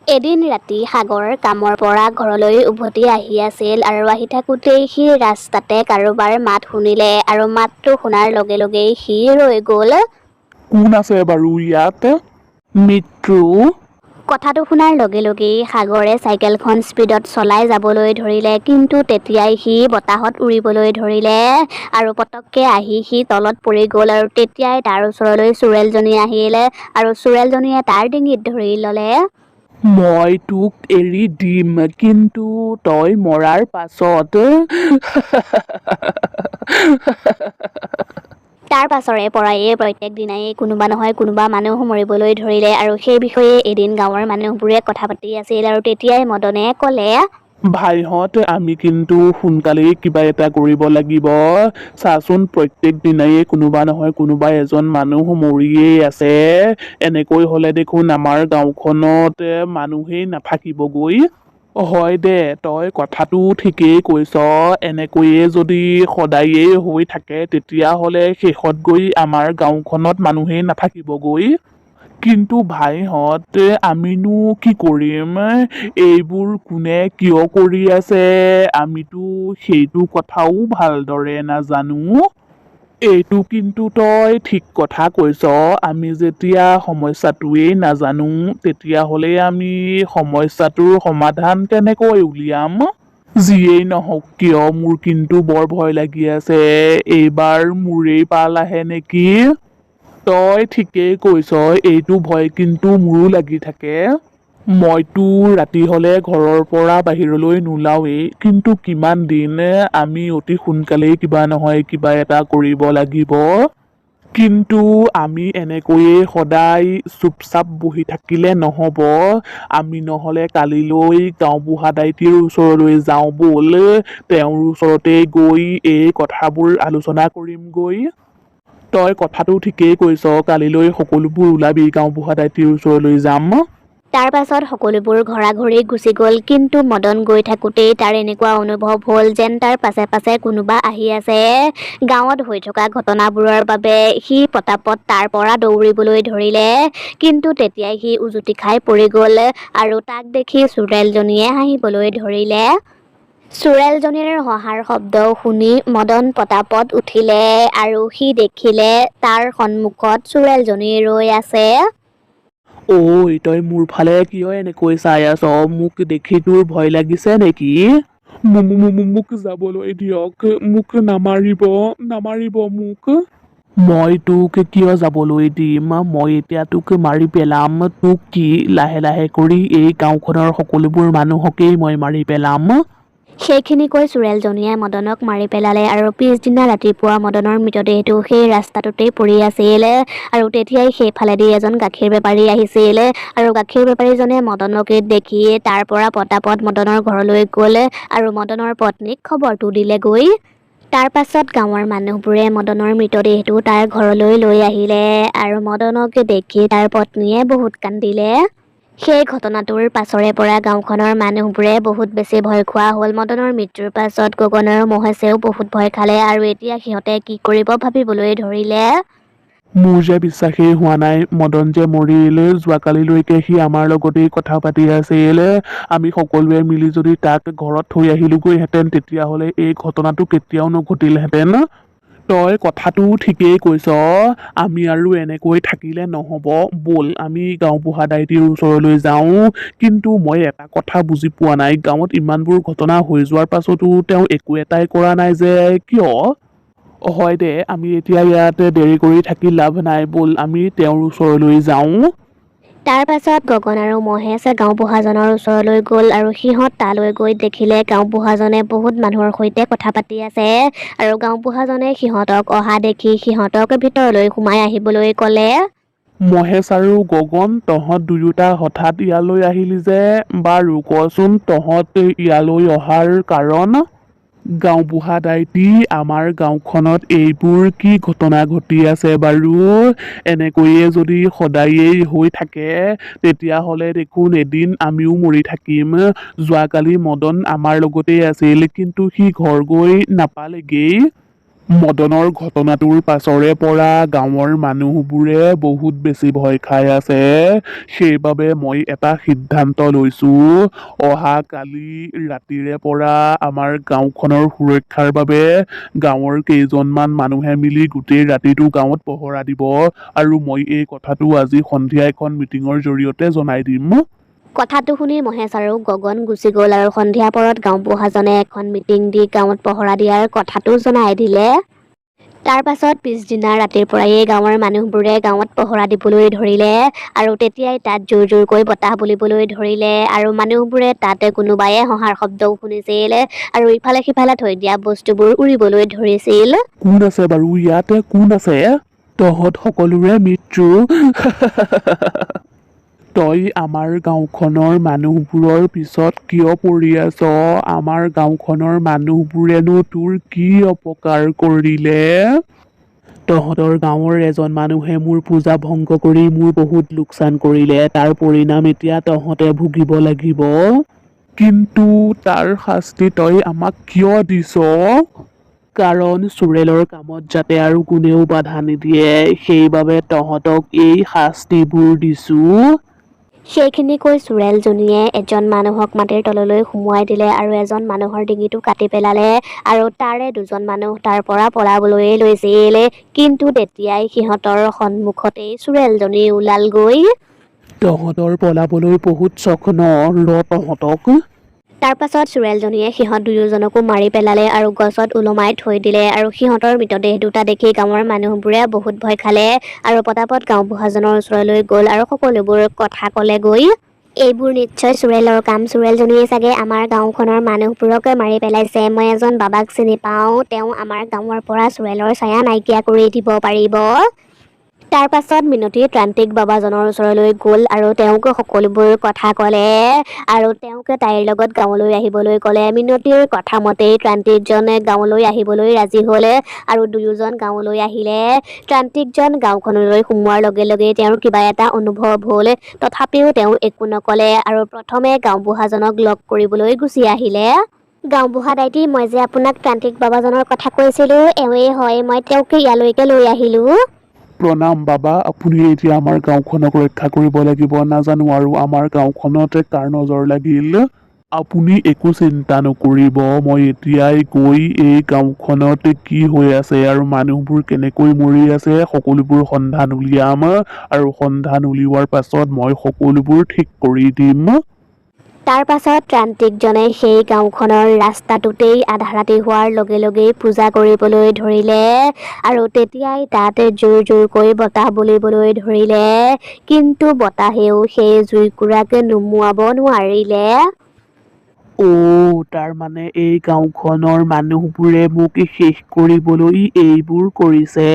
এদিন ৰাতি সাগৰ কামৰ পৰা ঘৰলৈ উভতি আহি আছিল আৰু আহি থাকোঁতেই সি ৰাস্তাতে কাৰোবাৰ মাত শুনিলে আৰু মাতটো শুনাৰ লগে লগেই সি ৰৈ গ'ল। কোন আছে বাৰু ইয়াত? মৃত্যু। কথাটো শুনাৰ লগে লগেই সাগৰে চাইকেলখন স্পীডত চলাই যাবলৈ ধৰিলে, কিন্তু তেতিয়াই সি বতাহত উৰিবলৈ ধৰিলে আৰু পটককে আহি সি তলত পৰি গ'ল আৰু তেতিয়াই তাৰ ওচৰলৈ চোৰেলজনী আহিল আৰু চোৰেলজনীয়ে তাৰ ডিঙিত ধৰি ল'লে। মই তোক এৰি দিম, কিন্তু তই মৰাৰ পাছত। তাৰ পাছৰে পৰাই প্ৰত্যেক দিনাই কোনোবা নহয় কোনোবা মানুহ মৰিবলৈ ধৰিলে আৰু সেই বিষয়ে এদিন গাঁৱৰ মানুহবোৰে কথা পাতি আছিল আৰু তেতিয়াই মদনে ক'লে, ভাইহঁত, আমি কিন্তু সোনকালেই কিবা এটা কৰিব লাগিব। চাচোন, প্ৰত্যেক দিনাই কোনোবা নহয় কোনোবা এজন মানুহ মৰিয়েই আছে। এনেকৈ হলে দেখোন আমাৰ গাঁওখনত মানুহেই নাথাকিবগৈ। হয় দে, তই কথাটো ঠিকেই কৈছ। এনেকৈয়ে যদি সদায়ে হৈ থাকে তেতিয়াহলে শেষত গৈ আমাৰ গাঁওখনত মানুহেই নাথাকিবগৈ। কিন্তু ভাইহঁত, আমিনো কি কৰিম? এইবোৰ কোনে কিয় কৰি আছে আমিতো সেইটো কথাও ভালদৰে নাজানো। এইটো কিন্তু তই ঠিক কথা কৈছ। আমি যেতিয়া সমস্যাটোৱেই নাজানো তেতিয়াহলে আমি সমস্যাটোৰ সমাধান কেনেকৈ উলিয়াম? যিয়েই নহওক কিয়, মোৰ কিন্তু বৰ ভয় লাগি আছে। এইবাৰ মোৰেই পাল আহে নেকি? তই ঠিকেই কৈছ, এইটো ভয় কিন্তু মোৰো লাগি থাকে। মইতো ৰাতি হলে ঘৰৰ পৰা বাহিৰলৈ নোলাওৱেই, কিন্তু কিমান দিন আমি অতি সোনকালেই কিবা নহয় কিবা এটা কৰিব লাগিব। কিন্তু আমি এনেকৈয়ে সদায় চুপচাপ বহি থাকিলে নহব। আমি নহলে কালিলৈ গাঁওবুঢ়া দাইটিৰ ওচৰলৈ যাওঁ বল। তেওঁৰ ওচৰতে গৈ এই কথাবোৰ আলোচনা কৰিমগৈ। তই কথাটো ঠিকেই কৈছ, কালিলৈ সকলোবোৰ ওলাবি, গাঁওবুঢ়া দাইটিৰ ওচৰলৈ যাম। তাৰ পাছত সকলোবোৰ ঘৰা-ঘৰি গুচি গ'ল, কিন্তু মদন গৈ থাকোঁতেই তাৰ এনেকুৱা অনুভৱ হ'ল যেন তাৰ পাছে পাছে কোনোবা আহি আছে। গাঁৱত হৈ থকা ঘটনাবোৰৰ বাবে সি পতাপত তাৰ পৰা দৌৰিবলৈ ধৰিলে, কিন্তু তেতিয়াই সি উজুটি খাই পৰি গ'ল আৰু তাক দেখি চোৰেলজনীয়ে হাঁহিবলৈ ধৰিলে। চোৰেলজনীৰ হহাৰ শব্দ শুনি মদন পতাপত উঠিলে আৰু সি দেখিলে তাৰ সন্মুখত চোৰেলজনী ৰৈ আছে। ঐ, তই মোৰ ফালে কিয় এনেকৈ চাই আছ? মোক দেখি তোৰ ভয় লাগিছে নেকি? মোক যাবলৈ দিয়ক, মোক নামাৰিব, নামাৰিব মোক। মই তোক কিয় যাবলৈ দিম? মই এতিয়া তোক মাৰি পেলাম। তোক কি লাহে লাহে কৰি এই গাঁওখনৰ সকলোবোৰ মানুহকেই মই মাৰি পেলাম? সেইখিনি কৈ চোৰেলজনীয়ে মদনক মাৰি পেলালে আৰু পিছদিনা ৰাতিপুৱা মদনৰ মৃতদেহটো সেই ৰাস্তাটোতেই পৰি আছিল আৰু তেতিয়াই সেইফালেদি এজন গাখীৰ বেপাৰী আহিছিল আৰু গাখীৰ বেপাৰীজনে মদনক দেখি তাৰ পৰা পতাপত মদনৰ ঘৰলৈ গ'ল আৰু মদনৰ পত্নীক খবৰটো দিলেগৈ। তাৰ পাছত গাঁৱৰ মানুহবোৰে মদনৰ মৃতদেহটো তাৰ ঘৰলৈ লৈ আহিলে আৰু মদনক দেখি তাৰ পত্নীয়ে বহুত কান্দিলে। সেই ঘটনাটোৰ পাছৰে পৰা গাঁওখনৰ মানুহবোৰে বহুত বেছি ভয় খোৱা হ'ল। মদনৰ মৃত্যুৰ পাছত গগন আৰু মহেশেও বহুত ভয় খালে আৰু এতিয়া সিহঁতে কি কৰিব ভাবিবলৈ ধৰিলে। মোৰ যে বিশ্বাসেই হোৱা নাই, মদন যে মৰিল। যোৱাকালিলৈকে সি আমাৰ লগতেই কথা পাতি আছিল। আমি সকলোৱে মিলি যদি তাক ঘৰত থৈ আহিলোগৈহেঁতেন তেতিয়াহলে এই ঘটনাটো কেতিয়াও নঘটিলহেঁতেন। তই কথাটো ঠিকেই কৈছ। আমি আৰু এনেকৈ থাকিলে নহব, বল আমি গাঁওবুঢ়া দাইটিৰ ওচৰলৈ যাওঁ। কিন্তু মই এটা কথা বুজি পোৱা নাই, গাঁৱত ইমানবোৰ ঘটনা হৈ যোৱাৰ পাছতো তেওঁ একো এটাই কৰা নাই যে কিয়? হয় দে, আমি এতিয়া ইয়াতে দেৰি কৰি থাকি লাভ নাই, বল আমি তেওঁৰ ওচৰলৈ যাওঁ। তাৰ পাছত গগন আৰু মহেশ গাঁওবুঢ়াজনৰ ওচৰলৈ গ'ল আৰু সিহঁত তালৈ গৈ দেখিলে গাঁওবুঢ়াজনে বহুত মানুহৰ সৈতে কথা পাতি আছে আৰু গাঁওবুঢ়াজনে সিহঁতক অহা দেখি সিহঁতক ভিতৰলৈ সোমাই আহিবলৈ ক'লে। মহেশ আৰু গগন, তহঁত দুয়োটা হঠাৎ ইয়ালৈ আহিলি যে? বাৰু কচোন তহঁত ইয়ালৈ অহাৰ কাৰণ? গাঁওবুঢ়া দাইটি, আমাৰ গাঁওখনত এইবোৰ কি ঘটনা ঘটি আছে বাৰু? এনেকৈয়ে যদি সদায়েই হৈ থাকে তেতিয়াহলে দেখোন এদিন আমিও মৰি থাকিম। যোৱাকালি মদন আমাৰ লগতেই আছিল, কিন্তু সি ঘৰ গৈ নাপালেগেই। মদনৰ ঘটনাটোৰ পাছৰে পৰা গাঁৱৰ মানুহবোৰে বহুত বেছি ভয় খাই আছে। সেইবাবে মই এটা সিদ্ধান্ত লৈছো, অহা কালি ৰাতিৰে পৰা আমাৰ গাঁওখনৰ সুৰক্ষাৰ বাবে গাঁৱৰ কেইজনমান মানুহে মিলি গোটেই ৰাতিটো গাঁৱত পহৰা দিব আৰু মই এই কথাটো আজি সন্ধিয়া এখন মিটিঙৰ জৰিয়তে জনাই দিম। কথাটো শুনি মহেশ আৰু গগন গুচি গ'ল আৰু সন্ধিয়া পৰত গাঁওবুঢ়াজনে এখন মিটিং দি গাঁৱত পহৰা দিয়াৰ কথাটো জনাই দিলে। তাৰ পাছত পিছদিনা ৰাতিৰ পৰাই গাঁৱৰ মানুহবোৰে গাঁৱত পহৰা দিবলৈ ধৰিলে আৰু তেতিয়াই তাত জোৰ জোৰকৈ বতাহ বলিবলৈ ধৰিলে আৰু মানুহবোৰে তাতে কোনোবাই হহাৰ শব্দও শুনিছিল আৰু ইফালে সিফালে থৈ দিয়া বস্তুবোৰ উৰিবলৈ ধৰিছিল। কোন আছে বাৰু ইয়াতে? কোন আছে? তহঁত সকলোৰে মৃত্যু। তই আমাৰ গাঁওখনৰ মানুহবোৰৰ পিছত কিয় পৰি আছ? আমাৰ গাঁওখনৰ মানুহবোৰেনো তোৰ কি অপকাৰ কৰিলে? তহঁতৰ গাঁৱৰ এজন মানুহে মোৰ পূজা ভংগ কৰি মোৰ বহুত লোকচান কৰিলে। তাৰ পৰিণাম এতিয়া তহঁতে ভুগিব লাগিব। কিন্তু তাৰ শাস্তি তই আমাক কিয় দিছ? কাৰণ চোৰেলৰ কামত যাতে আৰু কোনেও বাধা নিদিয়ে, সেইবাবে তহঁতক এই শাস্তিবোৰ দিছো। সেইখিনি কৈ চোৰেলজনীয়ে এজন মানুহক মাটিৰ তললৈ সুমুৱাই দিলে আৰু এজন মানুহৰ ডিঙিটো কাটি পেলালে আৰু তাৰে দুজন মানুহ তাৰ পৰা পলাবলৈ লৈছিল। কিন্তু তেতিয়াই সিহঁতৰ সন্মুখতেই চোৰেলজনী ওলালগৈ। তহঁতৰ পলাবলৈ বহুত চখ ন? তহঁতক। তাৰ পাছত চোৰেলজনীয়ে সিহঁত দুয়োজনকো মাৰি পেলালে আৰু গছত ওলমাই থৈ দিলে আৰু সিহঁতৰ মৃতদেহ দুটা দেখি গাঁৱৰ মানুহবোৰে বহুত ভয় খালে আৰু পতাপত গাঁওবুঢ়াজনৰ ওচৰলৈ গ'ল আৰু সকলোবোৰ কথা ক'লেগৈ। এইবোৰ নিশ্চয় চোৰেলৰ কাম। চোৰেলজনীয়ে চাগে আমাৰ গাঁওখনৰ মানুহবোৰক মাৰি পেলাইছে। মই এজন বাবাক চিনি পাওঁ, তেওঁ আমাৰ গাঁৱৰ পৰা চোৰেলৰ ছায়া নাইকিয়া কৰি দিব পাৰিব। তাৰ পাছত মিনতী ত্ৰান্তিক বাবাজনৰ ওচৰলৈ গ'ল আৰু তেওঁক সকলোবোৰ কথা ক'লে আৰু তেওঁক তাইৰ লগত গাঁৱলৈ আহিবলৈ ক'লে। মিনতীৰ কথা মতেই ত্ৰান্তিকজন গাঁৱলৈ আহিবলৈ ৰাজি হ'লে আৰু দুয়োজন গাঁৱলৈ আহিলে। ত্ৰান্তিকজন গাঁওখনলৈ সোমোৱাৰ লগে লগে তেওঁৰ কিবা এটা অনুভৱ হ'ল, তথাপিও তেওঁ একো নক'লে আৰু প্ৰথমে গাঁওবুঢ়াজনক লগ কৰিবলৈ গুচি আহিলে। গাঁওবুঢ়া দাইটি, মই যে আপোনাক ত্ৰান্তিক বাবাজনৰ কথা কৈছিলোঁ, এওঁৱেই হয়। মই তেওঁক ইয়ালৈকে লৈ আহিলোঁ। প্ৰণাম বাবা। আপুনি এতিয়া আমাৰ গাঁওখনক ৰক্ষা কৰিব লাগিব। নাজানো আৰু আমাৰ গাঁওখনত কাৰ নজৰ লাগিল। আপুনি একো চিন্তা নকৰিব। মই এতিয়াই গৈ এই গাঁওখনত কি হৈ আছে আৰু মানুহবোৰ কেনেকৈ মৰি আছে সকলোবোৰ সন্ধান উলিয়াম আৰু সন্ধান উলিওৱাৰ পাছত মই সকলোবোৰ ঠিক কৰি দিম। তাৰ পাছত ত্ৰান্তিকজনে সেই গাঁওখনৰ ৰাস্তাটোতেই আধা ৰাতি হোৱাৰ লগে লগেই পূজা কৰিবলৈ ধৰিলে আৰু তেতিয়াই তাত জোৰ জোৰকৈ বতাহ বলিবলৈ ধৰিলে। কিন্তু বতাহেও সেই জুইকুৰাক নুমুৱাব নোৱাৰিলে। তাৰ মানে এই গাঁওখনৰ মানুহবোৰে মোক শেষ কৰিবলৈ এইবোৰ কৰিছে।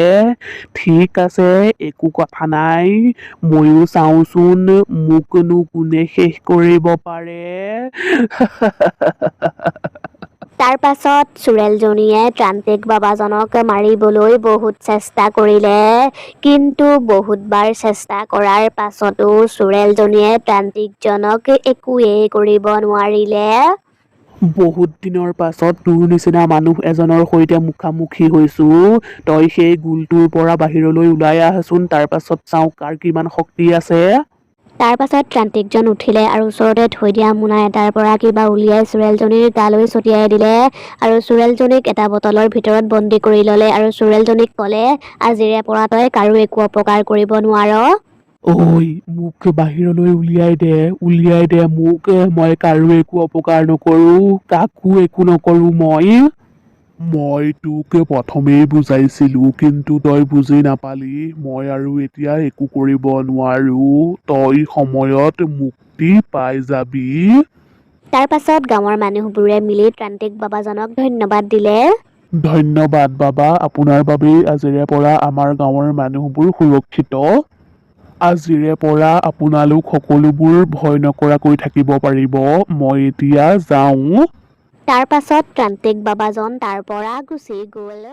ঠিক আছে, একো কথা নাই। ময়ো চাওঁচোন মোকনো কোনে শেষ কৰিব পাৰে। তাৰ পাছত চোৰেলজনীয়ে ত্ৰান্তিক বাবাজনক মাৰিবলৈ বহুত চেষ্টা কৰিলে, কিন্তু বহুতবাৰ চেষ্টা কৰাৰ পাছতো চোৰেলজনীয়ে ত্ৰান্তিকজনক একোৱেই কৰিব নোৱাৰিলে। বহুত দিনৰ পাছত তোৰ নিচিনা মানুহ এজনৰ সৈতে মুখামুখি হৈছো। তই সেই গোলটোৰ পৰা বাহিৰলৈ ওলাই আহচোন, তাৰ পাছত চাওঁ কাৰ কিমান শক্তি আছে। তাৰ পাছত ত্ৰান্তিকজন উঠিলে আৰু ওচৰতে থৈ দিয়া মোনা এটাৰ পৰা কিবা উলিয়াই চোৰেলজনীৰ গালৈ ছটিয়াই দিলে আৰু চোৰেলজনীক এটা বটলৰ ভিতৰত বন্দী কৰি ল'লে আৰু চোৰেলজনীক ক'লে, আজিৰে পৰা তই কাৰো একো অপকাৰ কৰিব নোৱাৰ। মোক বাহিৰলৈ উলিয়াই দে মোক। মই কাৰো একো অপকাৰ নকৰো, কাকো একো নকৰো মই তোক প্ৰথমেই বুজাইছিলো, কিন্তু তই বুজি নাপালি। মই আৰু এতিয়া একো কৰিব নোৱাৰো। তই সময়ত মুক্তি পাই যাবি। তাৰ পাছত গাঁৱৰ মানুহবোৰে মিলি ত্ৰান্তিক বাবাজনক ধন্যবাদ দিলে। ধন্যবাদ বাবা। আপোনাৰ বাবেই আজিৰে পৰা আমাৰ গাঁৱৰ মানুহবোৰ সুৰক্ষিত। আজিৰে পৰা আপোনালোক সকলোবোৰ ভয় নকৰাকৈ থাকিব পাৰিব। মই এতিয়া যাওঁ। তাৰ পাছত ত্ৰান্তিক বাবাজন তাৰ পৰা গুচি গ'ল।